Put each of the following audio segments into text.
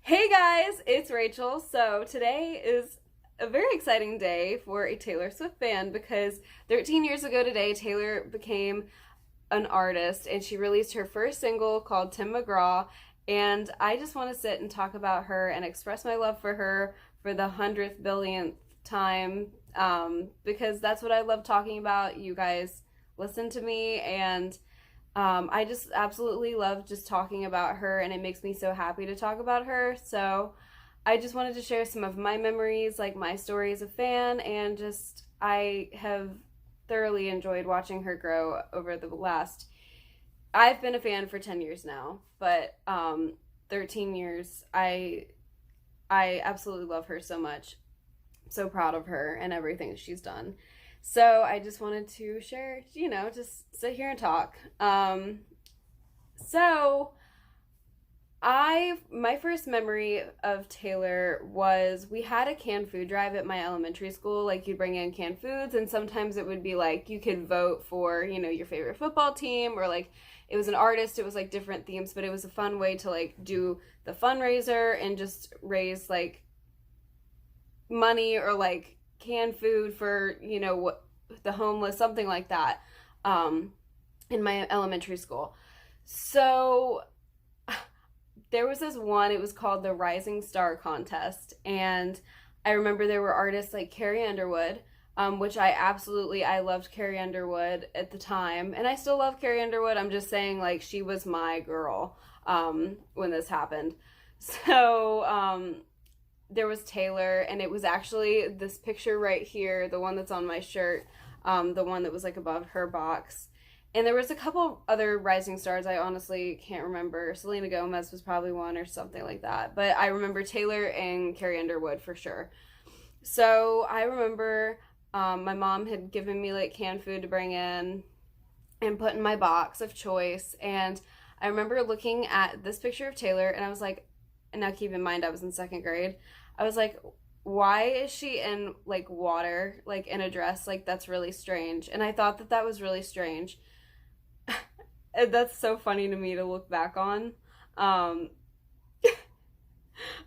Hey guys, it's Rachel. So today is a very exciting day for a Taylor Swift fan because 13 years ago today, Taylor became an artist and she released her first single called Tim McGraw. And I just want to sit and talk about her and express my love for her for the 100th billionth time because that's what I love talking about. You guys listen to me and I just absolutely love just talking about her, and it makes me so happy to talk about her. So I just wanted to share some of my memories, like my story as a fan, and just I have thoroughly enjoyed watching her grow over the last. I've been a fan for 10 years now, but 13 years. I absolutely love her so much. I'm so proud of her and everything she's done. So I just wanted to share, just sit here and talk. So my first memory of Taylor was we had a canned food drive at my elementary school. Like you'd bring in canned foods, and sometimes it would be like you could vote for, your favorite football team, or like it was an artist. It was like different themes, but it was a fun way to like do the fundraiser and just raise like money or like canned food for what the homeless, something like that, in my elementary school. So there was this one, it was called the Rising Star Contest, and I remember there were artists like Carrie Underwood, which I loved Carrie Underwood at the time, and I still love Carrie Underwood. I'm just saying, like, she was my girl when this happened. So there was Taylor, and it was actually this picture right here, the one that's on my shirt, the one that was like above her box. And there was a couple other rising stars I honestly can't remember. Selena Gomez was probably one or something like that. But I remember Taylor and Carrie Underwood for sure. So I remember my mom had given me like canned food to bring in and put in my box of choice. And I remember looking at this picture of Taylor and I was like, and now keep in mind I was in second grade. I was like, why is she in like water, like in a dress? Like that's really strange. And I thought that that was really strange. That's so funny to me to look back on. Um,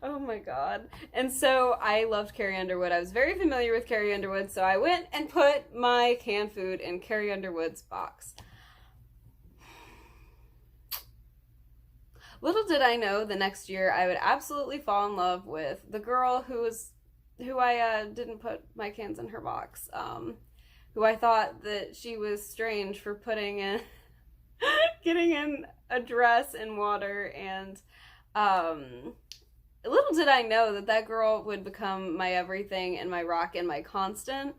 oh my god. And so I loved Carrie Underwood. I was very familiar with Carrie Underwood, so I went and put my canned food in Carrie Underwood's box. Little did I know the next year I would absolutely fall in love with the girl who I didn't put my cans in her box. Who I thought that she was strange for putting in getting in a dress and water, and little did I know that that girl would become my everything and my rock and my constant.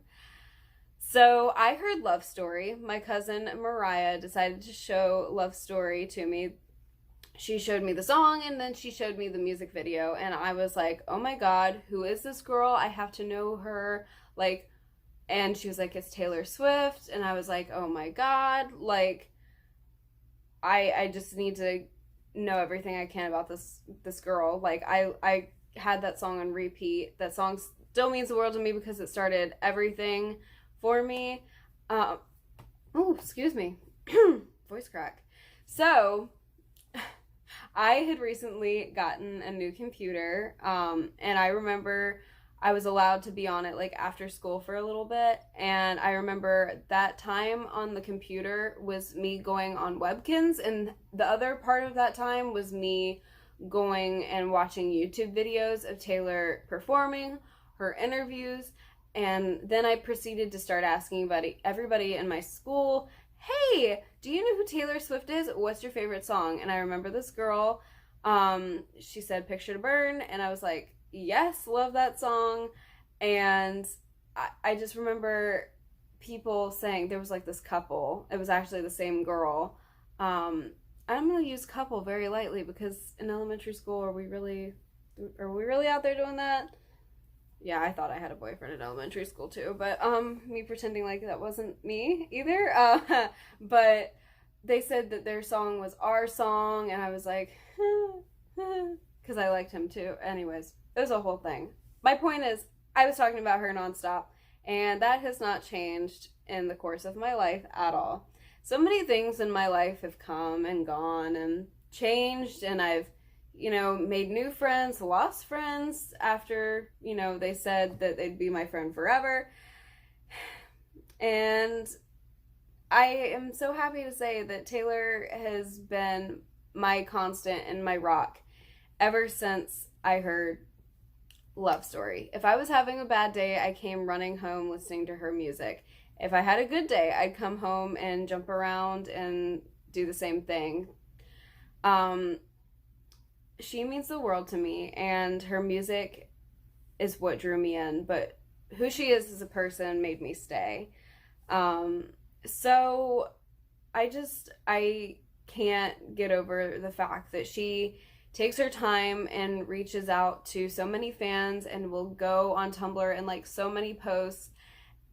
So I heard Love Story. My cousin Mariah decided to show Love Story to me. She showed me the song and then she showed me the music video, and I was like, oh my god, who is this girl? I have to know her. Like, and she was like, it's Taylor Swift, and I was like, oh my god, like I just need to know everything I can about this girl. Like I had that song on repeat. That song still means the world to me because it started everything for me. Oh, excuse me. Voice crack. So I had recently gotten a new computer, and I remember I was allowed to be on it like after school for a little bit, and I remember that time on the computer was me going on Webkins, and the other part of that time was me going and watching YouTube videos of Taylor performing, her interviews, and then I proceeded to start asking everybody in my school, hey, do you know who Taylor Swift is? What's your favorite song? And I remember this girl, she said Picture to Burn, and I was like, yes, love that song. And I just remember people saying, there was like this couple, it was actually the same girl. I'm going to use couple very lightly because in elementary school, are we really out there doing that? Yeah, I thought I had a boyfriend in elementary school too, but me pretending like that wasn't me either. But they said that their song was our song, and I was like, because I liked him too. Anyways, it was a whole thing. My point is, I was talking about her nonstop, and that has not changed in the course of my life at all. So many things in my life have come and gone and changed, and I've made new friends, lost friends after, they said that they'd be my friend forever. And I am so happy to say that Taylor has been my constant and my rock ever since I heard Love Story. If I was having a bad day, I came running home listening to her music. If I had a good day, I'd come home and jump around and do the same thing. She means the world to me, and her music is what drew me in, but who she is as a person made me stay. So I can't get over the fact that she takes her time and reaches out to so many fans and will go on Tumblr and like so many posts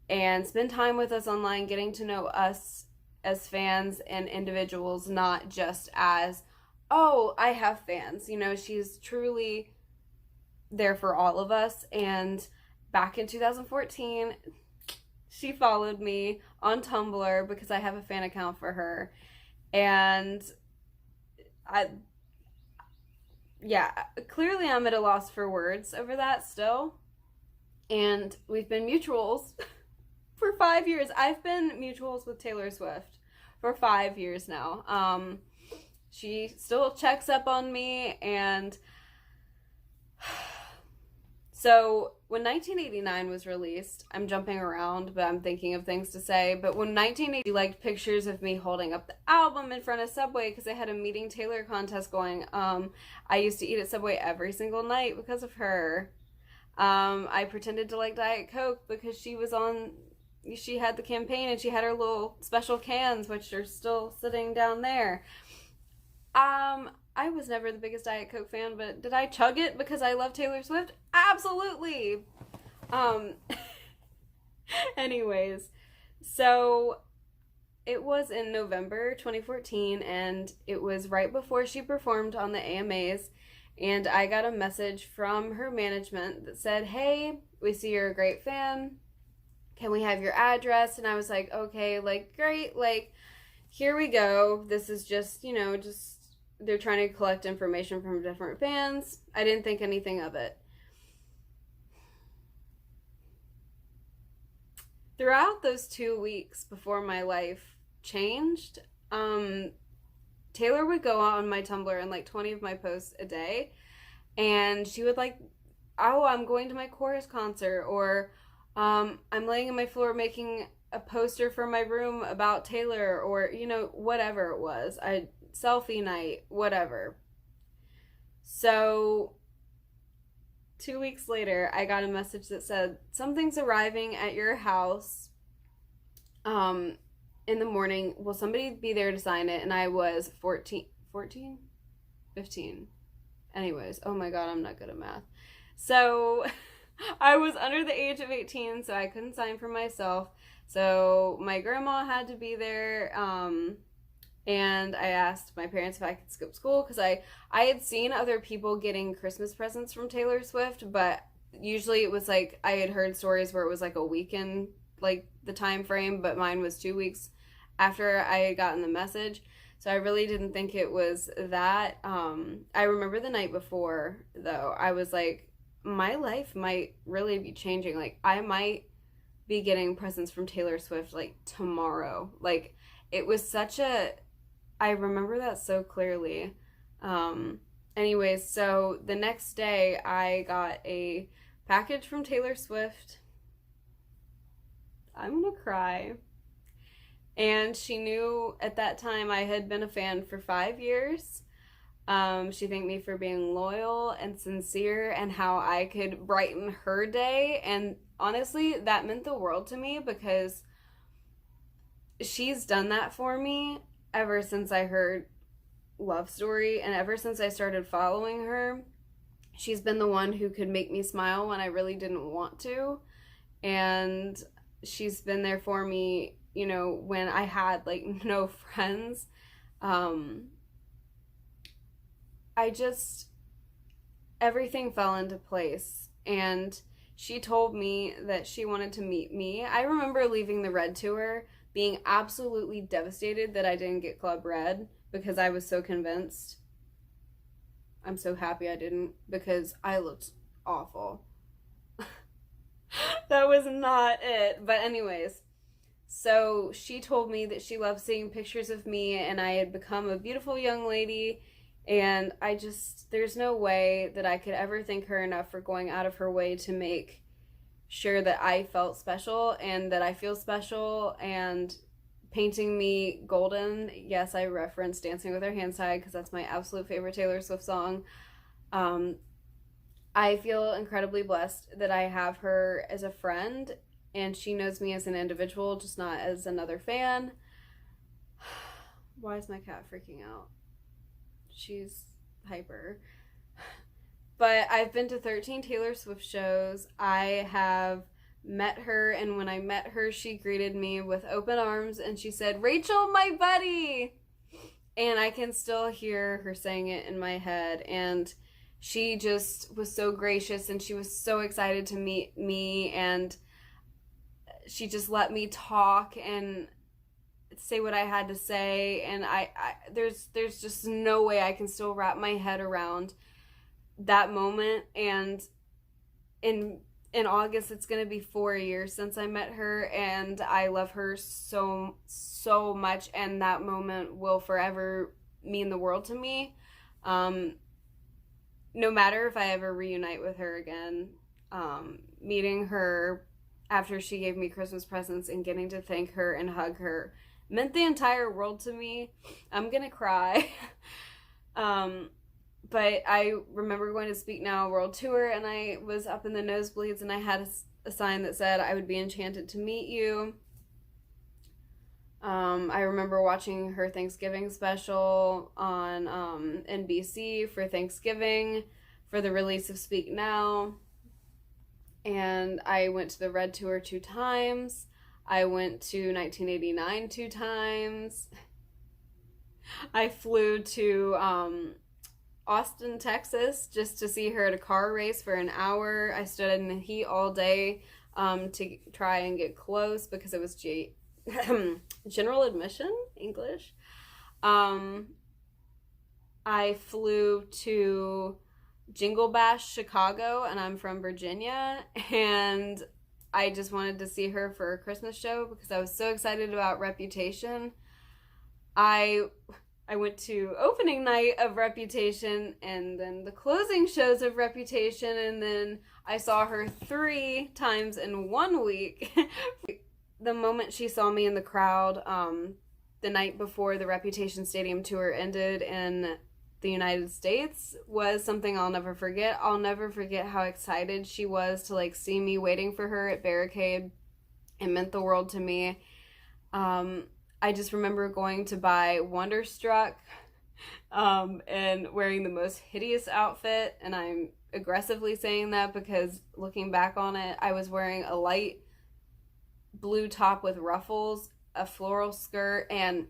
and spend time with us online, getting to know us as fans and individuals, not just as, oh, I have fans. She's truly there for all of us. And back in 2014, she followed me on Tumblr because I have a fan account for her. And clearly I'm at a loss for words over that still. And we've been mutuals for 5 years. I've been mutuals with Taylor Swift for 5 years now. She still checks up on me, and so when 1989 was released, I'm jumping around, but I'm thinking of things to say. But when 1980, she liked pictures of me holding up the album in front of Subway because I had a Meeting Taylor contest going. I used to eat at Subway every single night because of her. I pretended to like Diet Coke because she had the campaign and she had her little special cans, which are still sitting down there. I was never the biggest Diet Coke fan, but did I chug it because I love Taylor Swift? Absolutely. Anyways, so it was in November 2014, and it was right before she performed on the AMAs, and I got a message from her management that said, "Hey, we see you're a great fan. Can we have your address?" And I was like, okay, like, great, like, here we go. This is just, they're trying to collect information from different fans. I didn't think anything of it. Throughout those 2 weeks before my life changed, Taylor would go on my Tumblr and like 20 of my posts a day, and she would like, oh, I'm going to my chorus concert, or I'm laying on my floor making a poster for my room about Taylor, or whatever it was. Selfie night, whatever. So 2 weeks later, I got a message that said, something's arriving at your house in the morning. Will somebody be there to sign it? And I was 15? Anyways, oh my god, I'm not good at math. So I was under the age of 18, so I couldn't sign for myself. So my grandma had to be there, and I asked my parents if I could skip school because I had seen other people getting Christmas presents from Taylor Swift, but usually it was like I had heard stories where it was like a weekend, like the time frame, but mine was 2 weeks after I had gotten the message. So I really didn't think it was that. I remember the night before, though, I was like, my life might really be changing. Like, I might be getting presents from Taylor Swift like tomorrow. Like, it was I remember that so clearly. Anyways, so the next day I got a package from Taylor Swift. I'm gonna cry. And she knew at that time I had been a fan for 5 years. She thanked me for being loyal and sincere and how I could brighten her day. And honestly, that meant the world to me because she's done that for me ever since I heard Love Story, and ever since I started following her. She's been the one who could make me smile when I really didn't want to, and she's been there for me, when I had like no friends. Everything fell into place, and she told me that she wanted to meet me. I remember leaving the Red Tour being absolutely devastated that I didn't get Club Red because I was so convinced I'm so happy I didn't, because I looked awful. That was not it. But anyways, so she told me that she loved seeing pictures of me and I had become a beautiful young lady. And there's no way that I could ever thank her enough for going out of her way to make sure that I felt special and that I feel special, and painting me golden. Yes, I referenced Dancing with Her Hands Tied because that's my absolute favorite Taylor Swift song. Um, I feel incredibly blessed that I have her as a friend and she knows me as an individual, just not as another fan. Why is my cat freaking out? She's hyper. But I've been to 13 Taylor Swift shows. I have met her, and when I met her, she greeted me with open arms and she said, "Rachel, my buddy!" And I can still hear her saying it in my head. And she just was so gracious and she was so excited to meet me, and she just let me talk and say what I had to say. And there's just no way I can still wrap my head around that moment. And in August it's going to be 4 years since I met her, and I love her so much, and that moment will forever mean the world to me. No matter if I ever reunite with her again, meeting her after she gave me Christmas presents and getting to thank her and hug her meant the entire world to me. I'm gonna cry. But I remember going to Speak Now World Tour, and I was up in the nosebleeds, and I had a sign that said, "I would be enchanted to meet you." I remember watching her Thanksgiving special on NBC for Thanksgiving for the release of Speak Now. And I went to the Red Tour 2 times. I went to 1989 2 times. I flew to Austin, Texas, just to see her at a car race for an hour. I stood in the heat all day to try and get close because it was general admission, English. I flew to Jingle Bash, Chicago, and I'm from Virginia, and I just wanted to see her for a Christmas show because I was so excited about Reputation. I went to opening night of Reputation and then the closing shows of Reputation, and then I saw her 3 times in 1 week. The moment she saw me in the crowd, the night before the Reputation Stadium tour ended in the United States, was something I'll never forget. I'll never forget how excited she was to see me waiting for her at Barricade. It meant the world to me. I just remember going to buy Wonderstruck and wearing the most hideous outfit, and I'm aggressively saying that because looking back on it, I was wearing a light blue top with ruffles, a floral skirt, and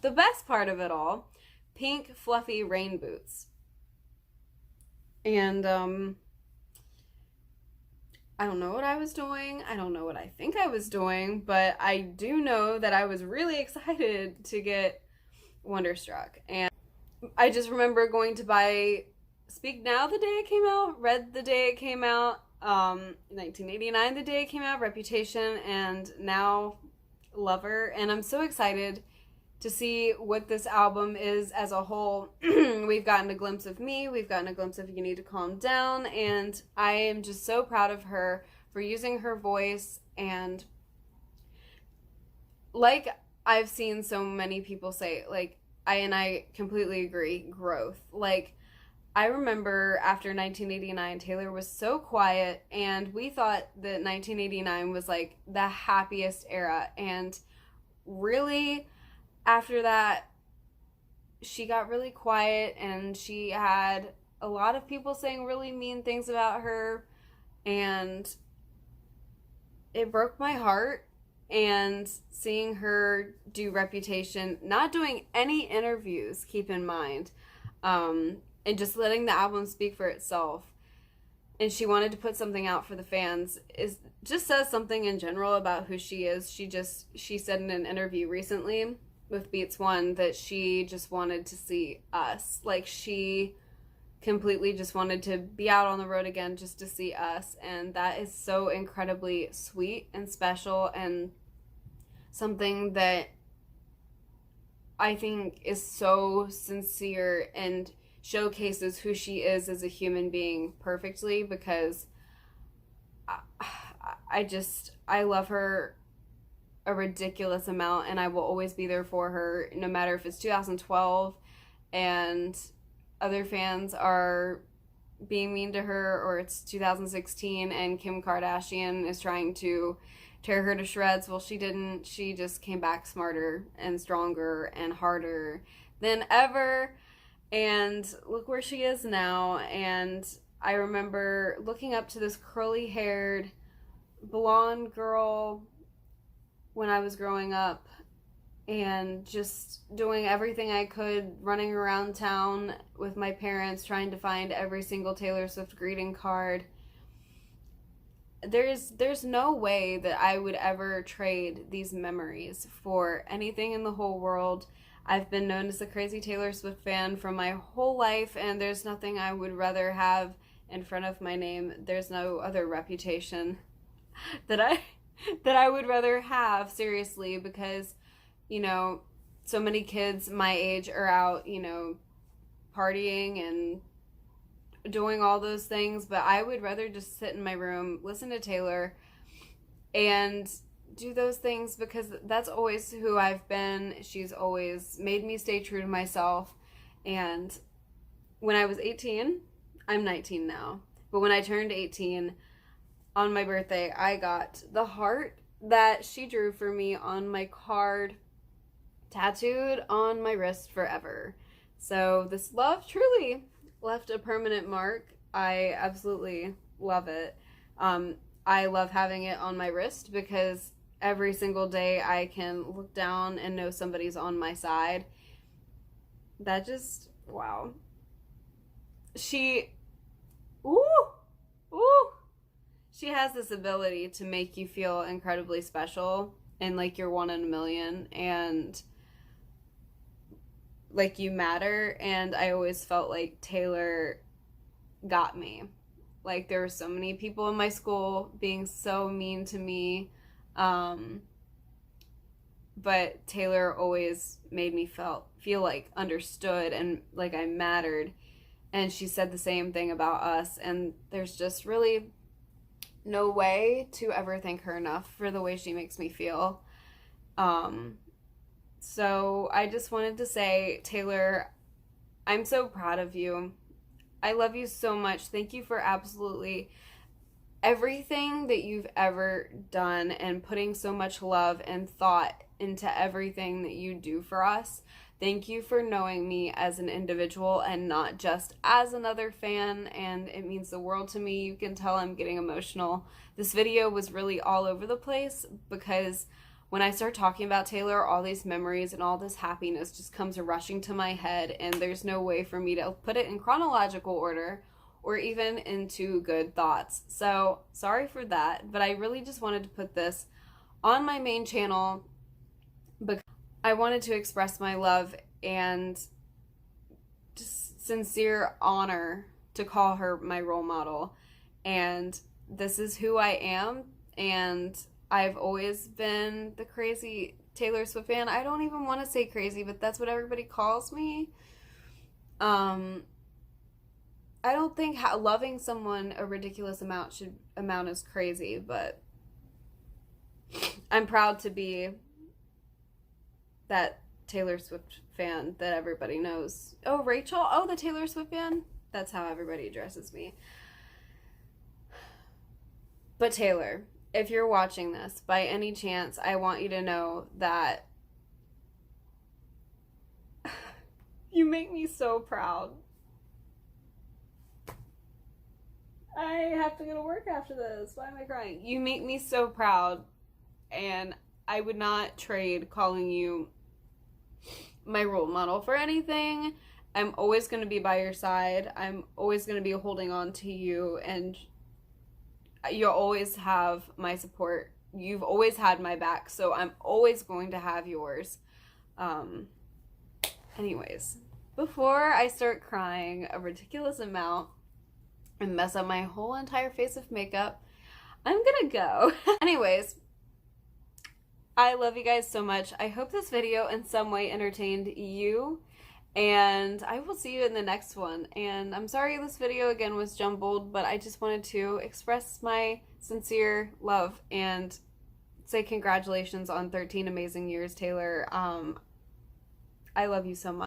the best part of it all, pink fluffy rain boots. And I don't know what I was doing. I don't know what I think I was doing, but I do know that I was really excited to get Wonderstruck. And I just remember going to buy Speak Now the day it came out, Red the day it came out, 1989 the day it came out, Reputation, and now Lover. And I'm so excited to see what this album is as a whole. We've gotten a glimpse of me, we've gotten a glimpse of You Need to Calm Down, and I am just so proud of her for using her voice. And like I've seen so many people say, I completely agree, growth. I remember after 1989, Taylor was so quiet, and we thought that 1989 was the happiest era, and really after that she got really quiet, and she had a lot of people saying really mean things about her, and it broke my heart. And seeing her do Reputation, not doing any interviews, keep in mind, and just letting the album speak for itself, and she wanted to put something out for the fans, just says something in general about who she is. She said in an interview recently with Beats One that she just wanted to see us. She completely just wanted to be out on the road again just to see us. And that is so incredibly sweet and special, and something that I think is so sincere and showcases who she is as a human being perfectly, because I love her a ridiculous amount, and I will always be there for her, no matter if it's 2012 and other fans are being mean to her, or it's 2016 and Kim Kardashian is trying to tear her to shreds. Well, she didn't. She just came back smarter and stronger and harder than ever. And look where she is now. And I remember looking up to this curly-haired, blonde girl when I was growing up, and just doing everything I could, running around town with my parents, trying to find every single Taylor Swift greeting card. There's no way that I would ever trade these memories for anything in the whole world. I've been known as a crazy Taylor Swift fan for my whole life, and there's nothing I would rather have in front of my name. There's no other reputation that I would rather have, seriously, because, you know, so many kids my age are out, you know, partying and doing all those things, but I would rather just sit in my room, listen to Taylor, and do those things, because that's always who I've been. She's always made me stay true to myself. And when I was 18, I'm 19 now, but when I turned 18 on my birthday, I got the heart that she drew for me on my card tattooed on my wrist forever. So this love truly left a permanent mark. I absolutely love it. I love having it on my wrist because every single day I can look down and know somebody's on my side. That just, wow. She has this ability to make you feel incredibly special and like you're one in a million and like you matter. And I always felt like Taylor got me. Like, there were so many people in my school being so mean to me, but Taylor always made me feel like understood and like I mattered. And she said the same thing about us, and there's just really no way to ever thank her enough for the way she makes me feel. So I just wanted to say, Taylor, I'm so proud of you. I love you so much. Thank you for absolutely everything that you've ever done and putting so much love and thought into everything that you do for us. Thank you for knowing me as an individual and not just as another fan, and it means the world to me. You can tell I'm getting emotional. This video was really all over the place because when I start talking about Taylor, all these memories and all this happiness just comes rushing to my head, and there's no way for me to put it in chronological order or even into good thoughts. So sorry for that, but I really just wanted to put this on my main channel because I wanted to express my love and just sincere honor to call her my role model. And this is who I am, and I've always been the crazy Taylor Swift fan. I don't even want to say crazy, but that's what everybody calls me. I don't think loving someone a ridiculous amount should amount as crazy, but I'm proud to be that Taylor Swift fan that everybody knows. Oh, Rachel? Oh, the Taylor Swift fan? That's how everybody addresses me. But Taylor, if you're watching this, by any chance, I want you to know that you make me so proud. I have to go to work after this. Why am I crying? You make me so proud, and I would not trade calling you my role model for anything. I'm always going to be by your side. I'm always going to be holding on to you, and you'll always have my support. You've always had my back, so I'm always going to have yours. Anyways, before I start crying a ridiculous amount and mess up my whole entire face of makeup, I'm gonna go. Anyways, I love you guys so much. I hope this video in some way entertained you, and I will see you in the next one. And I'm sorry this video again was jumbled, but I just wanted to express my sincere love and say congratulations on 13 amazing years, Taylor. I love you so much.